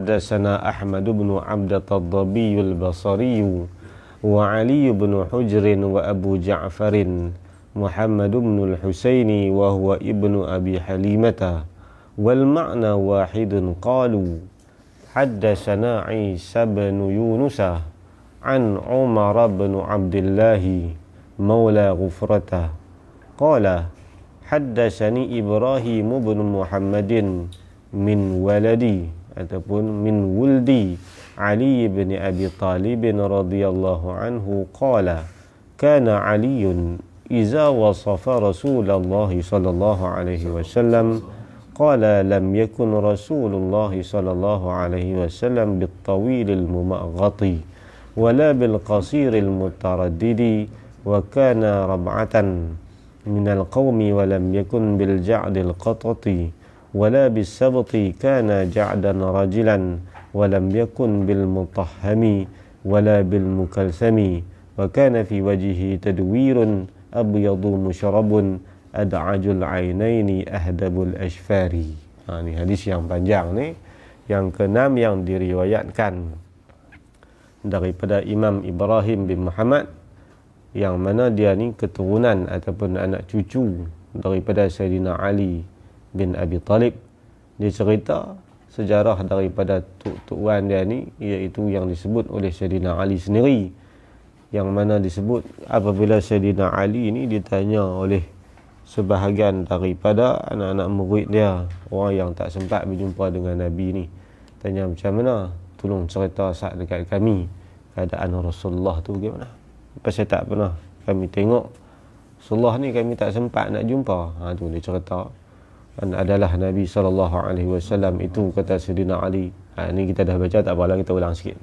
Hadatsana Ahmad bin Abdat ad-Dabi al-Basri wa Ali bin Hujr wa Abu Ja'far Muhammad bin al-Husaini wa huwa ibnu Abi Halimata wal ma'na wahidun qalu haddatsana Isa bin Yunus an Umar bin Abdullah maula Ghufrata qala haddatsani Ibrahim bin Muhammadin min waladi ataupun min wuldi Ali bin Abi Talib radhiyallahu anhu qala kana Aliun iza wasafa Rasulullah sallallahu alaihi wasallam qala lam yakun Rasulullah sallallahu alaihi wasallam bit-tawil al-mumaghati wala bil-qasir al-mutaraddidi wa kana rab'atan min al-qawmi wa lam yakun bil-ja'd al-qatati wala bis-sabti kana ja'dan rajulan wa lam yakun bil-mutahhami wala bil-mukalsami wa kana fi wajhihi tadwirun abyadu musyrabun ad'ajul ainaini ahdabul ashfari. Ni hadis yang panjang ni, yang keenam yang diriwayatkan daripada Imam Ibrahim bin Muhammad, yang mana dia ni keturunan ataupun anak cucu daripada Sayyidina Ali bin Abi Talib. Dia cerita sejarah daripada Tok Wan dia ni, iaitu yang disebut oleh Sayyidina Ali sendiri, yang mana disebut apabila Sayyidina Ali ni ditanya oleh sebahagian daripada anak-anak murid dia, orang yang tak sempat berjumpa dengan Nabi ni, tanya macam mana, tolong cerita saat dekat kami keadaan Rasulullah tu bagaimana, pasal tak pernah kami tengok Rasulullah ni, kami tak sempat nak jumpa. Tu dia cerita adalah Nabi SAW itu, kata Sayyidina Ali. Ni kita dah baca, tak apalah, kita ulang sikit.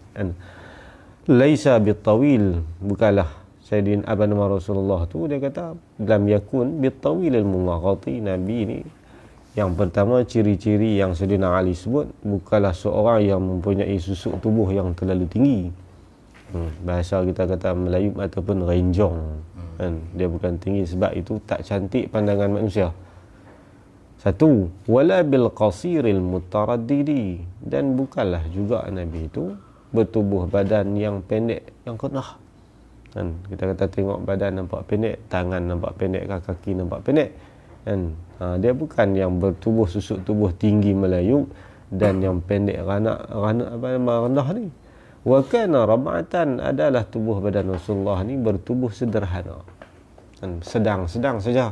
Laisa bitawil, bukanlah Sayyidina nama Rasulullah tu, dia kata lam yakun bitawil al-mumaghati. Nabi ni, yang pertama ciri-ciri yang Sayyidina Ali sebut, bukanlah seorang yang mempunyai susuk tubuh yang terlalu tinggi. Bahasa kita kata Melayu ataupun renjong, dia bukan tinggi, sebab itu tak cantik pandangan manusia. Satu, wala bil qasiril mutaraddidi, dan bukanlah juga Nabi itu bertubuh badan yang pendek, yang rendah. Kita kata tengok badan nampak pendek, tangan nampak pendek, kaki nampak pendek. Dia bukan yang bertubuh susuk tubuh tinggi melayuk dan yang pendek rendah ni. Wa kana rab'atan, adalah tubuh badan Rasulullah ni bertubuh sederhana, sedang-sedang saja.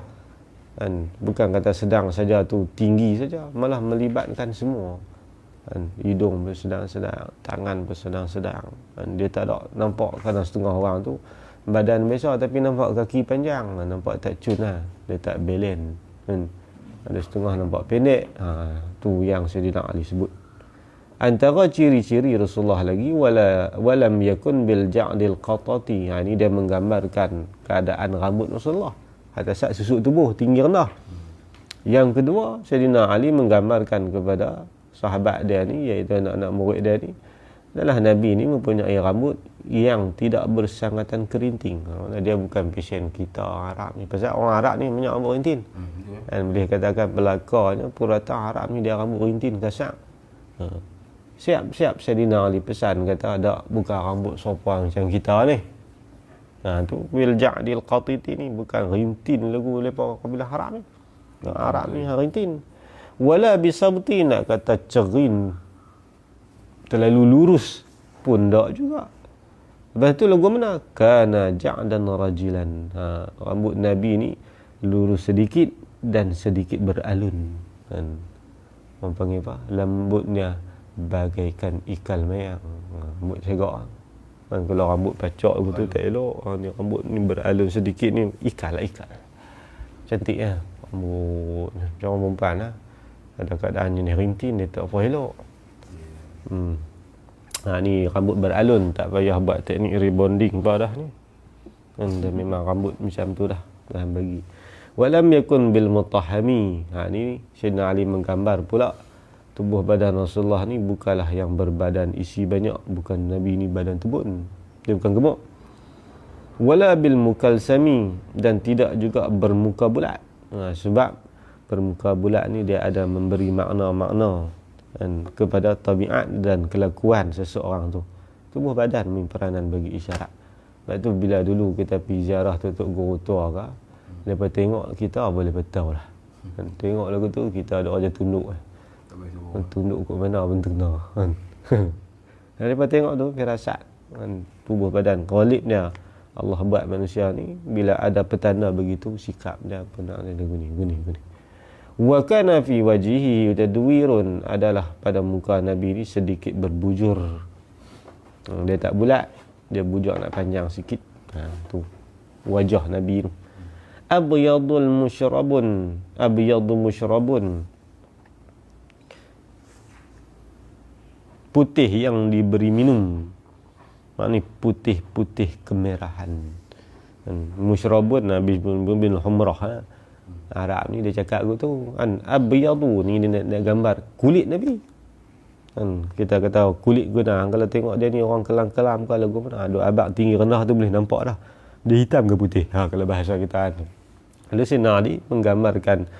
Bukan kata sedang saja tu tinggi saja, malah melibatkan semua. Hidung bersedang-sedang, tangan bersedang-sedang. Dia tak ada nampak, kadang setengah orang tu badan besar tapi nampak kaki panjang, nampak tak cun lah, dia tak balance. Ada setengah nampak pendek. Tu yang Sayyidina Ali sebut. Antara ciri-ciri Rasulullah lagi, walam yakun bil ja'dil qatati. Ini dia menggambarkan keadaan rambut Rasulullah, atas susuk tubuh tinggi rendah. Yang kedua, Sayyidina Ali menggambarkan kepada sahabat dia ni, iaitu anak-anak murid dia ni, adalah Nabi ni mempunyai rambut yang tidak bersangatan kerinting. Dia bukan pasien kita Arab ni, pasal orang Arab ni punya rambut rintin. Dan boleh katakan pelakarnya purata Arab ni dia rambut rintin kasar. Siap-siap Sayyidina Ali pesan, kata ada bukan rambut sopan macam kita ni. Tu bil ja'dil qatiti ni, bukan rintin lagu lepas kabilah Arab ni. Arab ni rintin. Wala bisabti, nak kata cerin terlalu lurus pun tak juga. Lepas tu lagu mana? Kana ja'dan rajilan. Rambut Nabi ni lurus sedikit dan sedikit beralun. Orang panggil apa? Rambutnya bagaikan ikal mayang. Rambut segak. Kalau rambut pacak betul tak elok. Ni rambut ni beralun sedikit ni, ikal lah, ikal. Cantik lah rambut. Macam orang perempuan lah. Ada keadaan ni rintin, dia tak apa elok. Ni rambut beralun, tak payah buat teknik rebonding apa dah ni. Dia memang rambut macam tu dah bagi. Walam yakun bil mutahhami. Ni Sayyidina Ali menggambar pula tubuh badan Rasulullah ni bukanlah yang berbadan isi banyak, bukan Nabi ni badan tebun, dia bukan gemuk. Wala bil mukalsami, dan tidak juga bermuka bulat. Sebab bermuka bulat ni dia ada memberi makna-makna kan, kepada tabiat dan kelakuan seseorang tu. Tubuh badan main peranan bagi isyarat. Sebab tu bila dulu kita pergi ziarah Tok Guru tua ke, lepas tengok kita boleh tahu lah. Kan, tengok lagu tu kita ada aja tunduk. Tunduk kat mana bentuk nah. Kan. Lepas tengok tu firasat kan, tubuh badan ghalibnya Allah buat manusia ni bila ada petanda begitu sikap dia pun nak guni. Wa kana fi wajhihi tadwirun, adalah pada muka Nabi ni sedikit berbujur. Dia tak bulat, dia bujur nak panjang sikit. Tu wajah Nabi tu. Abyadul musyrabun, putih yang diberi minum. Maknanya putih kemerahan. Musyrabun Nabi bin humrah. Arab ni dia cakap tu kan, abyadu ni dia nak gambar kulit Nabi. Kan kita kata kulit guna, kalau tengok dia ni orang kelam-kelam ke lagu mana, ada abang tinggi rendah tu boleh nampak dah. Dia hitam ke putih? Kalau bahasa kita kan. Lalu sini ni menggambarkan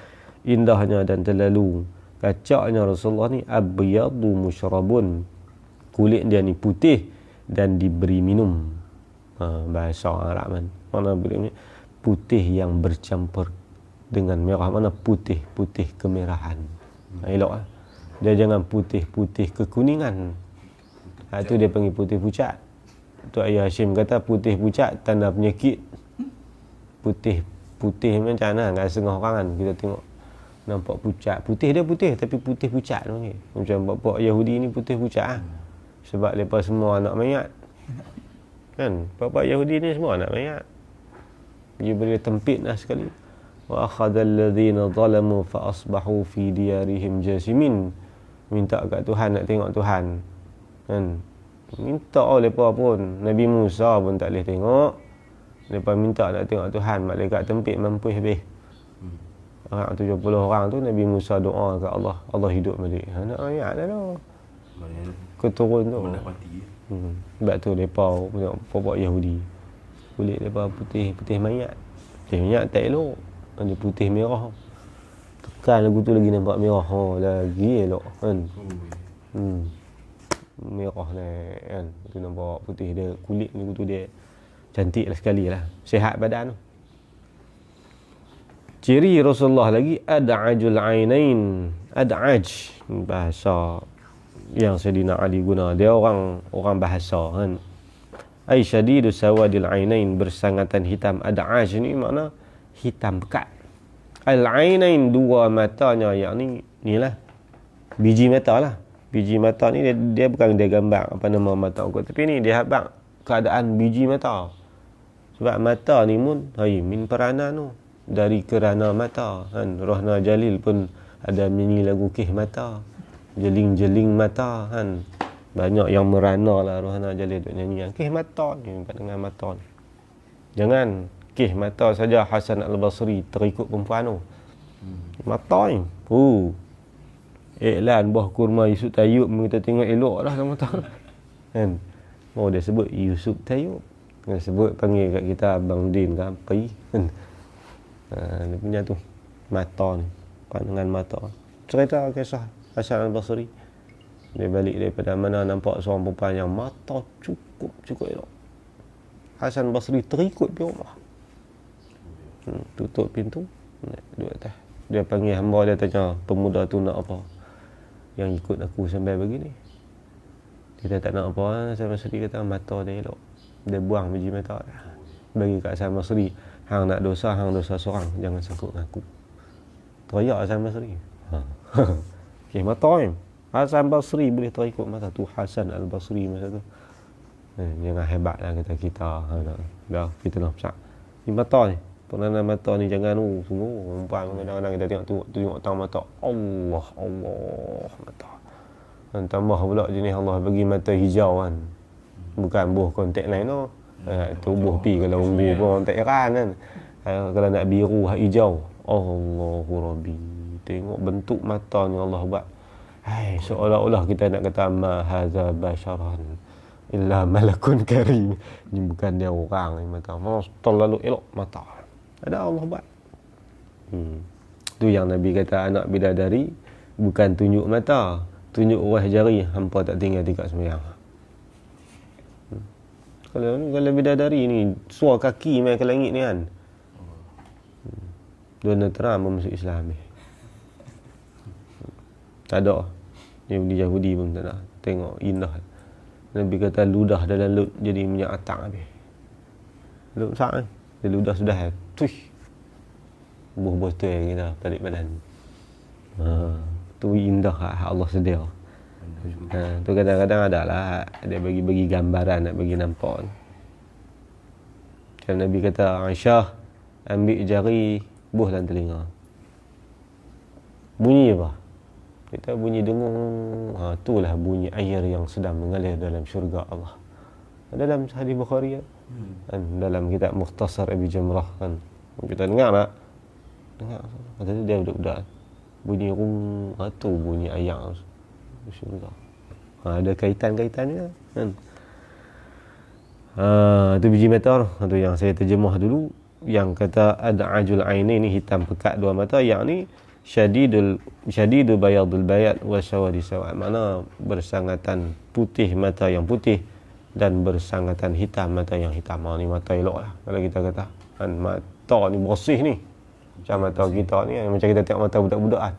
indahnya dan terlalu kacaknya Rasulullah ni, abyadu musyrabun. Kulit dia ni putih dan diberi minum. Bahasa Arab kan. Mana boleh putih yang bercampur dengan merah, mana putih kemerahan. Elok lah. Dia jangan putih kekuningan. Itu dia panggil putih pucat. Tok Ayah Hashim kata putih pucat tanda penyakit. Putih macam mana? Kan setengah orang kan kita tengok nampak pucat. Putih dia putih tapi putih pucat panggil. Macam bapak Yahudi ni putih pucat lah. Sebab mereka semua anak mayat. Kan? Bapak Yahudi ni semua anak mayat. Dia boleh tempit lah sekali. Wa akhadha alladhina zalamu fa asbahu fi diyarihim jasimin. Minta kat Tuhan, nak tengok Tuhan. Kan? Minta mereka pun. Nabi Musa pun tak boleh tengok. Mereka minta nak tengok Tuhan, malaikat tempit mampus habis. Orang 70 orang tu Nabi Musa doa kat Allah, Allah hidup balik. Nak ayat dah tu. Keturun tu. Sebab tu mereka tengok pokok Yahudi. Kulit mereka putih mayat. Putih mayat tak elok. Dia putih merah. Tekan lagu tu lagi nampak merah. Lagi elok kan. Merah ni kan. Tu nampak putih dia, kulit lagu tu dia cantik lah sekali lah. Sihat badan tu. Ciri Rasulullah lagi ad'ajul ainain. Ad'aj bahasa yang Sayyidina Ali guna. Dia orang bahasa kan. Ai syadidu sawadil ainain, bersangatan hitam. Ad'aj ni makna hitam pekat. Al-ainain, dua matanya, yakni inilah biji mata lah. Biji mata ni dia bukan dia gambar apa nama mata kot, tapi ni dia habaq keadaan biji mata. Sebab mata ni mun min peranan tu dari kerana mata kan. Rohna Jalil pun ada nyanyi lagu Kih Mata, jeling-jeling mata kan. Banyak yang merana lah Rohna Jalil duk nyanyi yang Kih Mata ni dengan mata ni. Jangan Kih Mata saja Hasan Al-Basri terikut perempuan tu. Mata ni. Iklan buah kurma Yusuf Tayyub kita tengok elok dah sama mata. Kan? Dia sebut Yusuf Tayyub. Dia sebut panggil kat kita Abang Din ke apa kan. Dia punya tu mata ni. Pandangan mata. Cerita kisah Hasan Al-Basri. Dia balik daripada mana nampak seorang perempuan yang mata cukup elok. Hasan Basri terikut pergi rumah. Tutup pintu, duduk atas. Dia panggil hamba, dia tanya, pemuda tu nak apa? Yang ikut aku sampai begini. Dia tak nak apa. Hasan Basri kata mata dia elok. Dia buang biji mata. Bagi kat Hasan Basri, hang nak dosa, hang dosa seorang, jangan sangkut dengan aku. Teriak Hasan Basri. Okay, mata ni. Hasan Basri boleh terikut mata tu. Hasan Al-Basri masa tu. Jangan hebatlah kita. Dah kita nak pesak. Ni mata ni. Peranan mata ni jangan sungguh. Kadang-kadang kita tengok tang mata. Allah mata. Dan tambah pula jenis Allah bagi mata hijau kan. Bukan buah kontak lain tu. Tubuh pi kalau ungu pun tak heran kan. Kalau nak biru hijau. Allahu Rabbi. Tengok bentuk mata ni Allah buat. Seolah-olah kita nak kata ma hadza basharan illa malakun karim. Ni bukan dia orang ni mata. Terlalu elok mata. Ada Allah buat. Tu yang Nabi kata anak bidadari bukan tunjuk mata, tunjuk urah jari, hampa tak tinggal tingkat sembahyang. Kalau bidadari ni suar kaki main ke langit ni kan. Donald Trump masuk Islam ni. Tak ada. Yahudi pun tak nak. Tengok indah. Nabi kata ludah dalam lut jadi minyak atak habis. Lut besar kan. Dia ludah sudah. Tuih. Buh-buh tu yang kita tarik badan. Tu indah Allah sedia. Tu kadang-kadang ada lah dia bagi gambaran nak bagi nampak. Macam Nabi kata Aisyah ambil jari buh dalam telinga. Bunyi apa? Kita bunyi dengung. Itulah bunyi air yang sedang mengalir dalam syurga Allah. Dalam hadis Bukhari kan, dalam kitab Mukhtasar Abi Jamrah kan. Kita dengar tak? Dengar. Kata dia budak-budak bunyi rum, tu bunyi ayam syurga. Ada kaitan-kaitannya kan. Tu biji mata tu yang saya terjemah dulu, yang kata ad'ajul ainaini, hitam pekat dua mata, yang ni syadidu bayadul bayad wa sawadi sawad, makna bersangatan putih mata yang putih dan bersangatan hitam mata yang hitam. Ni mata elok lah kalau kita kata kan, mata ni bersih ni. Macam mata kita ni, macam kita tengok mata budak-budak kan.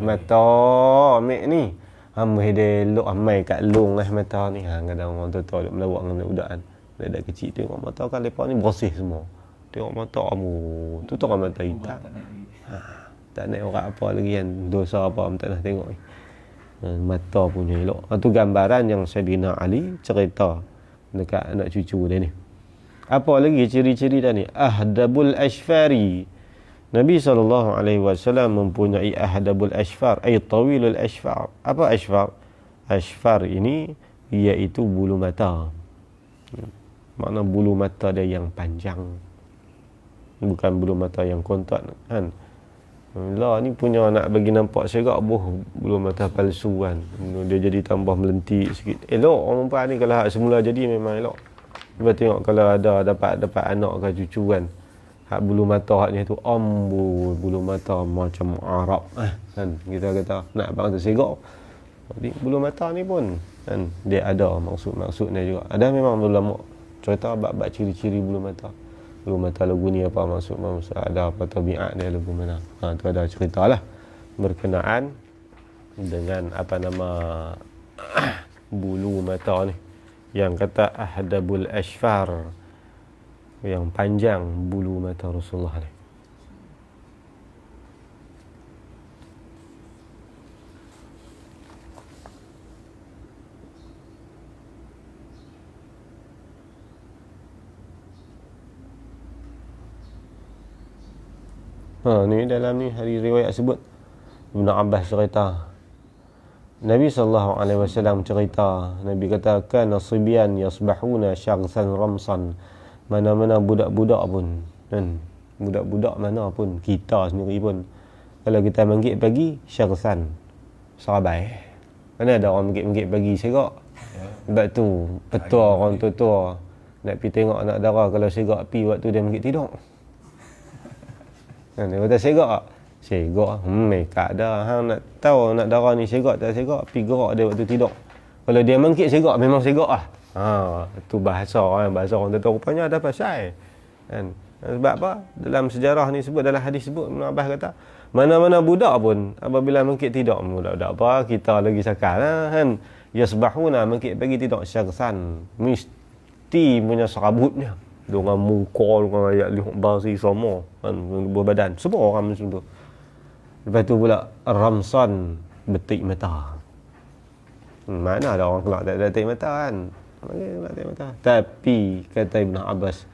Mata mek ni. Amai dia elok amai kat long mata ni. Kadang orang tua-tua duk melawak dengan budak kan. Budak kecil tengok mata kan lepas ni bersih semua. Tengok mata kamu, tutup mata hitam. Tak nak orang apa lagi kan, dosa apa tak nak tengok ni. Mata punya elok. Itu gambaran yang Sayyidina Ali cerita dekat anak cucu dia ni. Apa lagi ciri-ciri dah ni? Ahdabul ashfari. Nabi SAW mempunyai ahdabul ashfar, ay tawilul ashfar. Apa ashfar? Ashfar ini iaitu bulu mata. Makna bulu mata dia yang panjang. Bukan bulu mata yang kontak kan. Lah ni punya nak bagi nampak segak bulu mata palsu kan. Dia jadi tambah melentik sikit. Elok orang perempuan ni kalau semula jadi memang elok. Cuba tengok kalau ada dapat anak ke cucu kan. Hak bulu mata haknya tu bulu mata macam Arab kan, kita kata nak bang tersegak. Jadi bulu mata ni pun kan dia ada maksudnya juga. Ada memang ulama cerita bab ciri-ciri bulu mata. Bulu mata lagu ni apa maksud ada apa tabiat dia lagu mana. Tu ada ceritalah berkenaan dengan apa nama bulu mata ni. Yang kata ahdabul ashfar, yang panjang bulu mata Rasulullah ni. Ni dalam ni hari riwayat sebut Ibn Abbas cerita. Nabi SAW cerita, Nabi kata kana sibyan yasbahuna syaghsan ramsan. Mana-mana budak-budak pun kan, budak-budak mana pun, kita sendiri pun kalau kita mengkit pagi syarsan sarabai. Mana ada orang mengkit pagi segak. Sebab tu petua orang tua-tua nak pergi tengok anak dara, kalau segak pi waktu dia mengkit tidur. Kan dia kata segak mereka ada hang nak tahu anak dara ni segak tak segak, pi gerak dia waktu tidur. Kalau dia mengkit segak memang segak lah. Tu bahasa orang tua rupanya ada pasal kan. Sebab apa? Dalam sejarah ni sebut, dalam hadis sebut, Ibn Abbas kata mana-mana budak pun apabila mengkit tidur, budak-budak apa kita lagi sakal kan, yasbahuna mengkit pagi tidur syarsan, mesti punya serabutnya dengan muka dengan ayat lihuk basi semua kan, berbadan semua orang macam tu. Lepas tu pula ramsan, betik mata. Mana ada orang kelak tak ada betik mata kan. Tapi kata Ibn Abbas,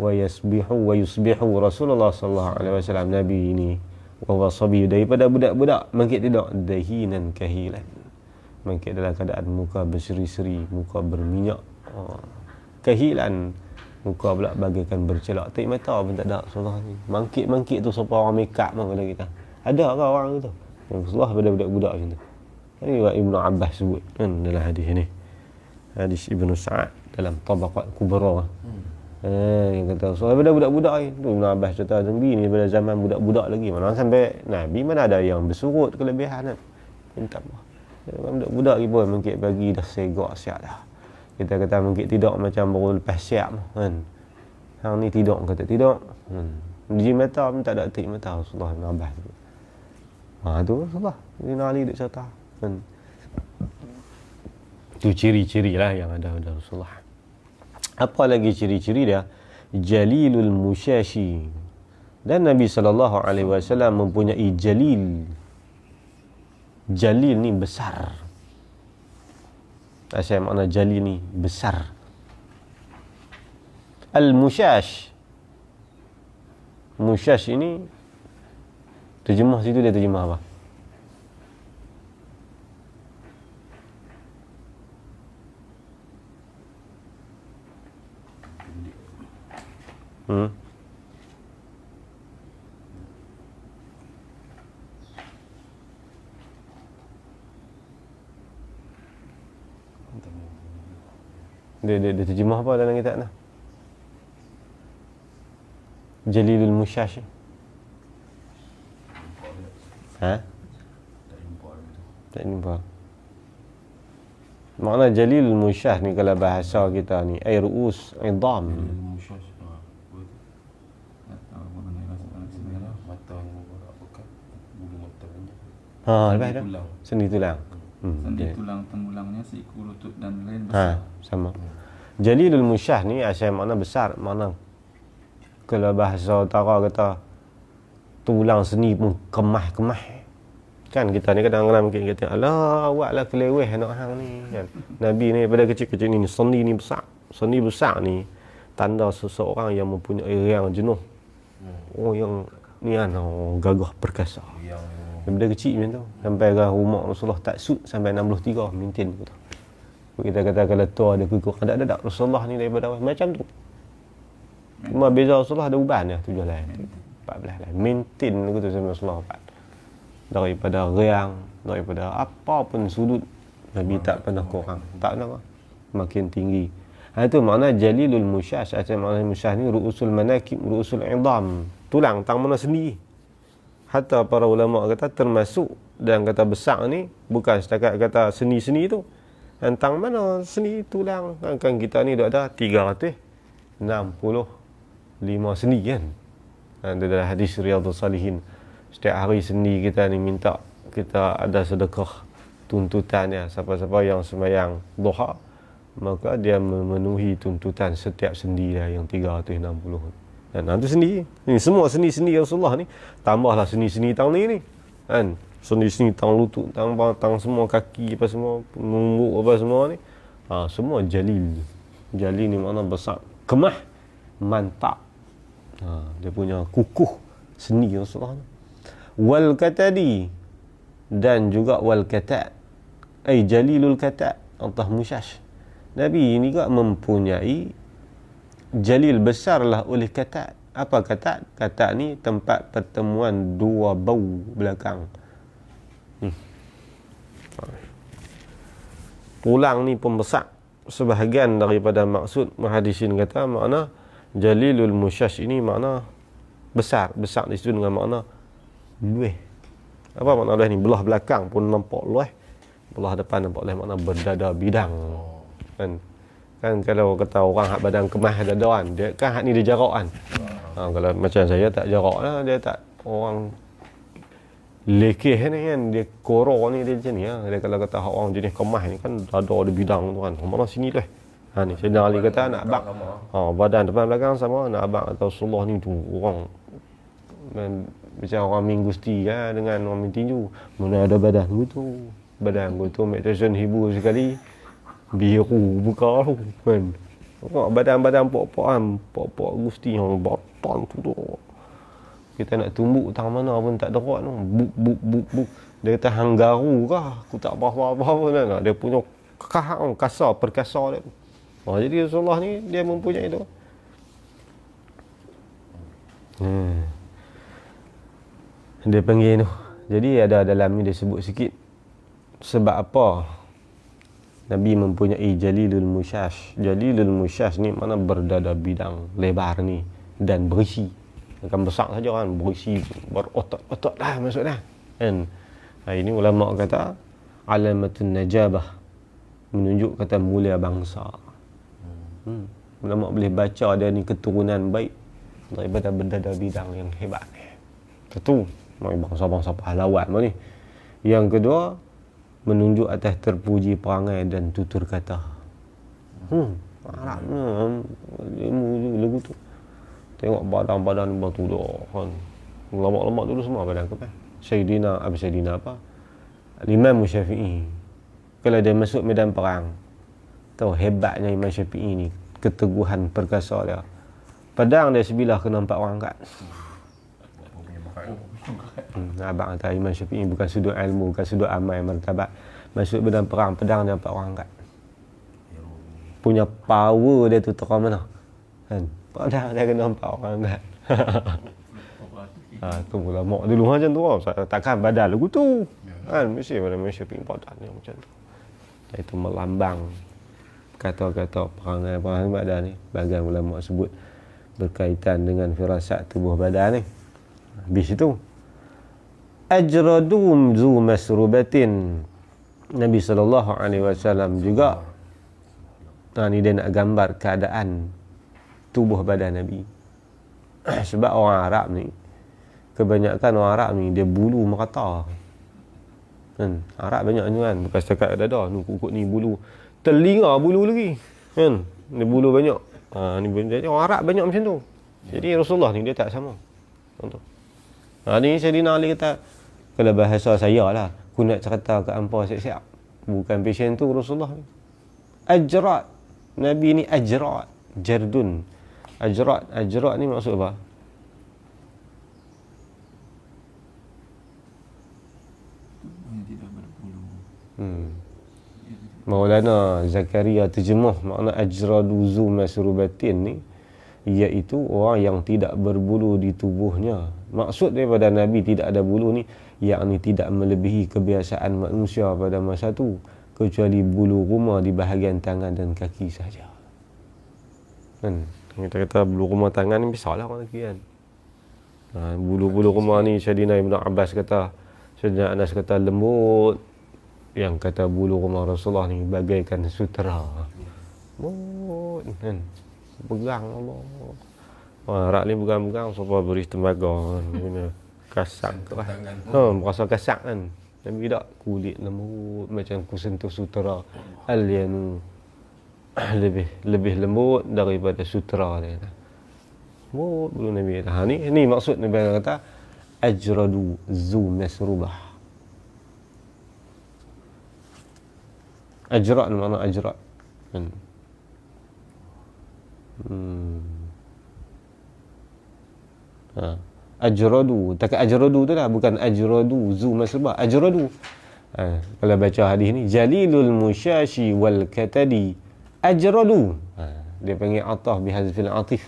wa yusbihu Rasulullah sallallahu alaihi wasallam, Nabi ini wa sabi, daripada budak-budak mangkit tidur dahinan kahilan, mangkit dalam keadaan muka berseri-seri, muka berminyak, kahilan, muka pula bagaikan bercelak. Tak mata pun tak ada Rasulullah ni. Mangkit tu siapa orang make up kalau kita. Ada ke orang tu? Rasulullah pada budak-budak macam tu. Ini Ibn Abbas sebut kan dalam hadis ni. Hadis Ibn Sa'ad dalam Tabaqat Kubra. Yang kata so daripada budak-budak ni tu Ibn Abbas cerita Nabi ni pada zaman budak-budak lagi, mana sampai Nabi mana ada yang bersurut kelebihan kan. Minta Allah. Budak-budak ni pun mungkin bagi dah segak siap dah. Kita kata mungkin tidak macam baru lepas siap kan. Hang ni tidak kata tidak. Di mata pun tak ada tik mata Rasulullah bin Abbas. Tu Rasulullah. Ini Ali duk cerita. Kan. Tu ciri-ciri lah yang ada pada Rasulullah. Apa lagi ciri-ciri dia? Jalilul musyashi. Dan Nabi SAW mempunyai jalil. Jalil ni besar. Asal makna jalil ni besar. Al-musyash. Musyash ini terjemah situ dia terjemah apa? Dia terjemah apa dalam kitab ni? Jalilul musyash. Tak jumpa. Makna jalilul musyash ni kalau bahasa kita ni ay ru'us idam. Lepas tu sendi tulang. Sendi tulang temulangnya seiku lutut dan lain besar. Sama. Jalilul musyash ni asal makna besar, makna kalau bahasa utara kata tulang seni pun kemah-kemah. Kan kita ni kadang-kadang mungkin kata alah awaklah keleweh anak hang ni kan. Nabi ni pada kecil-kecil ni seni ni besar. Seni besar ni tanda seseorang yang mempunyai riang jenuh. Oh yang ni kan gagah perkasa. Daripada kecil macam tu sampai ke rumah Rasulullah tak sud sampai 63 mintin tu. Kita kata kalau tua ada kukuh ada Rasulullah ni daripada awal macam tu. Cuma beza Rasulullah ada uban dia 17 lah. 14 lah. Mintin aku tu sampai Rasulullah 4. Daripada riang, daripada apa pun sudut Nabi tak pernah kurang. Tak pernah. Makin tinggi. Itu makna jalilul musyash. Makna musyash ni ru'usul manakib, ru'usul idam. Tulang, tang mana sendi. Hatta para ulama kata termasuk dan kata besar ni bukan setakat kata seni-seni tu. Tang mana seni tulang. Kan kita ni dah ada 365 seni kan. Ada dalam hadis Riyadhus Salihin. Setiap hari seni kita ni minta kita ada sedekah tuntutannya. Siapa-siapa yang sembahyang duha maka dia memenuhi tuntutan setiap sendi dia yang 360. Dan itu seni. Ini semua seni-seni Rasulullah ni tambahlah seni-seni tang ni kan. Seni-seni tang lutut, tang semua kaki apa semua, numbuk apa semua ni. Semua jalil. Jalil ni makna besar. Kemah, mantap. Dia punya kukuh seni Rasulullah ni. Wal katadi dan juga wal katat. Ai jalilul katat atau musyash. Nabi ini juga mempunyai jalil besarlah oleh katat. Apa katat? Katat ni tempat pertemuan dua bau belakang. Tulang ni pun besar. Sebahagian daripada maksud muhaddisin kata makna jalilul musyash ini makna besar. Besar di situ dengan makna lueh. Apa makna lueh ni? Belah belakang pun nampak lueh. Belah depan nampak lueh makna berdada bidang. Kan kalau kata orang hak badan kemah dada kan, dia kan hak ni dia jarak kan. Kalau macam saya tak jarak lah, dia tak orang lekeh ni kan, dia koror ni dia macam ni lah. Dia kalau kata hak orang jenis kemah ni kan dada ada bidang tu kan. Mana sini tu ni Sayyidina Ali kata nak abang. Badan depan belakang sama, nak abang atau Rasulullah ni tu orang macam orang minggusti kan dengan orang tinju. Mana ada badan gitu. Badan gitu meditation hibur sekali. Biru buka tu kan. Badan-badan pok-pok kan, pok-pok gusti yang batang tu. Kita nak tumbuk tang mana pun tak derak tu. Buk. Dia kata hang garu kah? Aku tak apa-apa pun kan. Dia punya kasar perkasa dia. Jadi Rasulullah ni dia mempunyai itu. Dia panggil tu. Jadi ada dalam ni dia sebut sikit sebab apa Nabi mempunyai jalilul musyash. Jalilul musyash ni mana berdada bidang, lebar ni dan berisi. Bukan besar saja kan, berisi, berotot-otot dah maksudnya. Kan? Ini ulama kata alamatun najabah, menunjuk kata mulia bangsa. Ulama boleh baca dia ni keturunan baik daripada benda bidang yang hebat ni. Satu, bangsa-bangsa pahlawan ni. Yang kedua, menunjuk atas terpuji perangai dan tutur kata. Arab ni lagu tu. Tengok badan-badan batu tu kan. Ulama-ulama dulu semua badan ke kan. Sayyidina apa? Imam Syafi'i. Kalau dia masuk medan perang, tahu hebatnya Imam Syafi'i ni, keteguhan perkasa dia. Pedang dia sebilah kena 4 orang angkat. Abang kata Imam Syafi'i bukan sudut ilmu, bukan sudut amal martabat. Masuk medan perang, pedang dia 4 orang angkat. Punya power dia tu terang mana? Kan? Pedang dia kena 4 orang angkat. Tu ulama dulu macam tu. Takkan badan lagu tu. Kan mesti pada Imam Syafi'i badan dia macam tu. Itu melambang kata-kata perangai badan ni. Bagian ulama sebut berkaitan dengan firasat tubuh badan ni. Habis itu ajradum zu masrubatin. Nabi SAW juga ni dia nak gambar keadaan tubuh badan Nabi. Sebab orang Arab ni, kebanyakan orang Arab ni dia bulu merata. Kan? Arab banyak ni kan, bukan setakat dada, ni kukuk ni bulu. Telinga bulu lagi. Kan? Ni bulu banyak. Ni orang Arab banyak macam tu. Jadi Rasulullah ni dia tak sama. Contoh. Ni Sayyidina Ali kata, kalau bahasa saya lah, aku nak cerita ke hampa siap-siap. Bukan passion tu Rasulullah ni. Ajrat. Nabi ni ajrat. Jardun. Ajrat. Ajrat ni maksud apa? Yang tidak berbulu. Maulana Zakaria terjemah makna ajradu zu masrubatin ni, iaitu orang yang tidak berbulu di tubuhnya. Maksud daripada Nabi tidak ada bulu ni, yakni tidak melebihi kebiasaan manusia pada masa tu, kecuali bulu ruma di bahagian tangan dan kaki saja. Kan? Kita kata bulu ruma tangan ni besar lah orang lelaki kan. Bulu-bulu ruma ni Sayyidina Ibn Abbas kata, Sayyidina Anas kata lembut. Yang kata bulu ruma Rasulullah ni bagaikan sutera. Lembut kan. Pegang Allah. Arab ni pegang-pegang supaya beri tembaga kan. Kasak lah. Berasa kasak kan. Nabi tak kulit lembut macam kusentuh sutera. Al-yanu lebih lembut daripada sutera dia. Lembut bulu Nabi kata. Ni maksud Nabi kata ajradu zu masrubah. Ajrat ni makna ajrat. Ajradu. Tak ajradu tu dah. Bukan ajradu zu masrubah. Ajradu. Kalau baca hadis ni. Jalilul musyashi wal katadi. Ajradu. Dia panggil ataf bihazfil atif.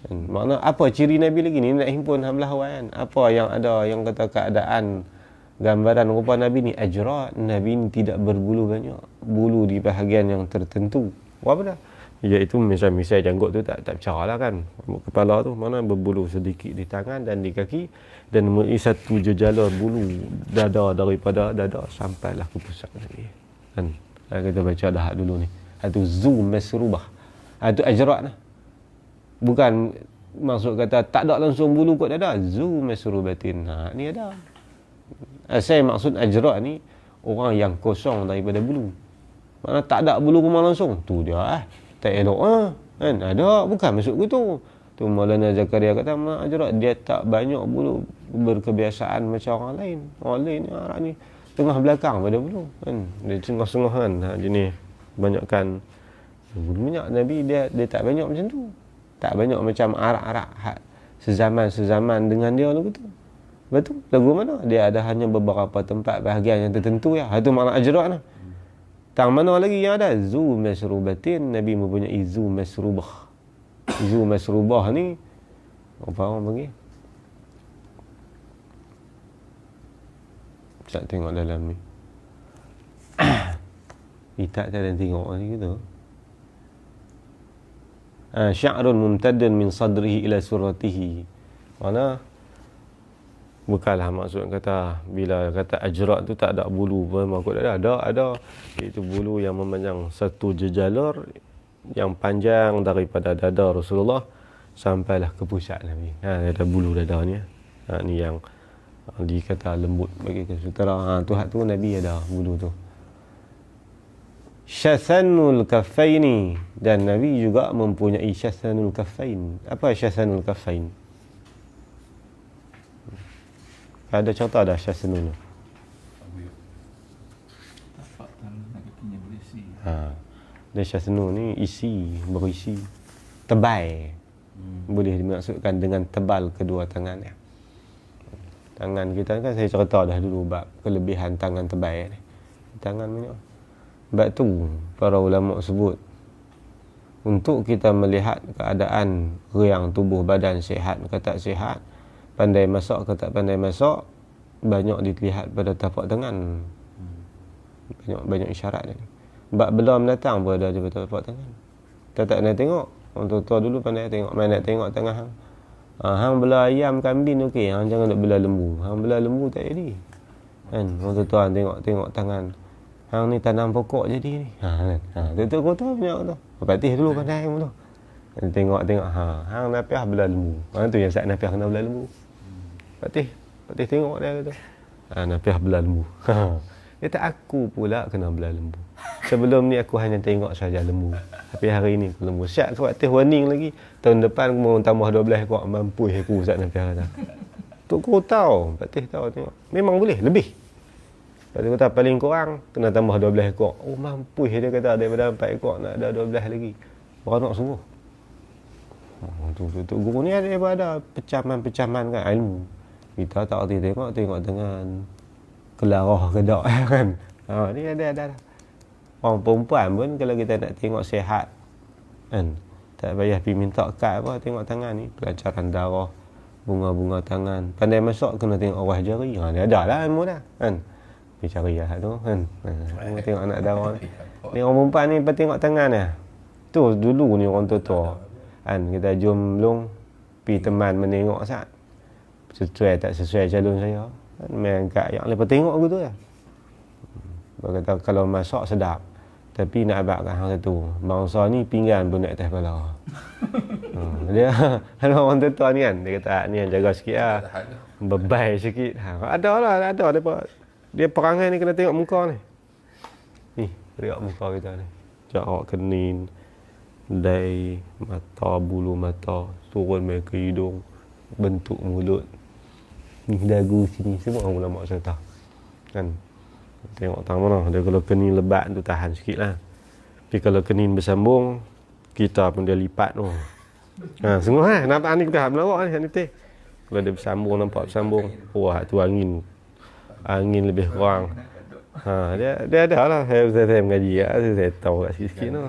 Makna apa ciri Nabi lagi ni? Nak himpun hamlah hawan. Apa yang ada yang kata keadaan gambaran rupa Nabi ni ajrat. Nabi ni tidak berbulu banyak. Bulu di bahagian yang tertentu. Apa dah? Iaitu misal-misal janggut tu tak bercara lah kan. Kepala tu mana berbulu sedikit di tangan dan di kaki. Dan satu jejala bulu dada daripada dada sampailah ke pusat Nabi. Kan? Kita baca dah dulu ni. Itu zu masrubah. Itu ajrat lah. Bukan maksud kata tak ada langsung bulu kot dada. Zu masrubatin. Ni ada. Saya maksud ajrat ni orang yang kosong daripada bulu. Mana tak ada bulu rumah langsung. Tu dia tak elok kan. Ada bukan maksud gitu. Tu Maulana Zakaria kata ajrat dia tak banyak bulu berkebiasaan macam orang lain. Orang lain ni Arab ni tengah belakang pada bulu kan. Dia tengah-tengah kan. Jenis banyakkan bulu banyak. Nabi dia tak banyak macam tu. Tak banyak macam Arab-Arab sezaman dengan dia lagu tu. Betul? Lagu mana? Dia ada hanya beberapa tempat bahagian yang tertentu ya. Itu makna ajrat lah. Tang mana lagi yang ada? Zu masrubatin. Nabi mempunyai zu masrubah. Zu masrubah ni apa orang panggil? Tak tengok dalam ni. Tak ada tengok ni gitu. Sya'run mumtadun min sadrihi ila suratihi. Mana Bukanlah maksud kata bila kata ajrak tu tak ada bulu pun makut ada. Itu bulu yang memanjang satu jejalur yang panjang daripada dada Rasulullah sampailah ke pusat Nabi. Ada bulu dada ni. Ni yang dikata lembut bagi kesutera. Tu hak tu Nabi ada bulu tu. Syathanul kaffaini, dan Nabi juga mempunyai syathanul kaffain. Apa syathanul kaffain? Ada contoh dah syathanul. Tapak tangan kakinya berisi. Dan syathanul ni isi, berisi, tebal. Boleh dimaksudkan dengan tebal kedua tangannya. Tangan kita kan saya cerita dah dulu bab kelebihan tangan tebal ni. Tangan banyak. Sebab tu para ulama sebut untuk kita melihat keadaan riang tubuh badan sihat ke tak sihat, pandai masak ke tak pandai masak, banyak dilihat pada tapak tangan. Banyak isyarat ni. Sebab belum datang pun ada pada tapak tangan. Kita tak nak tengok. Orang tua dulu pandai tengok, main nak tengok tangan hang. Hang bela ayam kambing okey, hang jangan nak bela lembu. Hang bela lembu tak jadi. Kan orang tua tengok tangan. Hang ni tanam pokok jadi ni. Tutup kota banyak tu. Patih dulu pandai hang tu. Tengok hang napiah bela lembu. Tu yang sat napiah kena bela lembu. Patih tengok dia tu. Napiah bela lembu. Dia tak aku pula kena bela lembu. Sebelum ni aku hanya tengok saja lembu. Tapi hari ni aku lembu. Syak aku patih warning lagi. Tahun depan aku mau tambah 12 ekor mampu aku sat napiah kata. Tu kau tahu, patih tahu tengok. Memang boleh lebih. Kalau kata paling kurang kena tambah 12 ekor. Oh mampu dia kata daripada 4 ekor nak ada 12 lagi. Beranak sungguh. Tu guru ni ada pecahan-pecahan kan ilmu. Kita tak erti tengok dengan kelarah kedak kan. Ni ada. Orang perempuan pun kalau kita nak tengok sihat kan, tak payah pergi minta kad apa, tengok tangan ni, pelancaran darah, bunga-bunga tangan. Pandai masak kena tengok arwah jari. Dia ada lah ilmu dah kan. Cari lah tu kan. Tengok anak darah ni. Orang perempuan ni tengok tangan dia. Tu dulu ni orang tua kan, kita jom long pi teman menengok sat. Sesuai tak sesuai calon saya. Kan main kat yang lepas tengok aku tu lah. Dia kata kalau masak sedap. Tapi nak abad kat hang satu. Bangsa ni pinggan pun naik atas kepala. Dia kalau orang tua ni kan, dia kata ni yang jaga sikit lah. Bebai sikit. Ada depa. Dia perangai ni kena tengok muka ni. Ni, tengok muka kita ni. Jarak kening, dai, mata, bulu mata, turun mai ke hidung, bentuk mulut, ni dagu sini, semua orang ulama cerita. Kan? Tengok tang mana. Dia kalau kening lebat tu tahan sikit lah. Tapi kalau kening bersambung, kita pun dia lipat tu. Semua lah. Nampak ni kita melawak ni teh. Kalau dia bersambung, nampak bersambung. Wah, tu angin lebih kurang. Dia ada lah. Saya mengaji lah. Saya tahu kat sikit-sikit tu.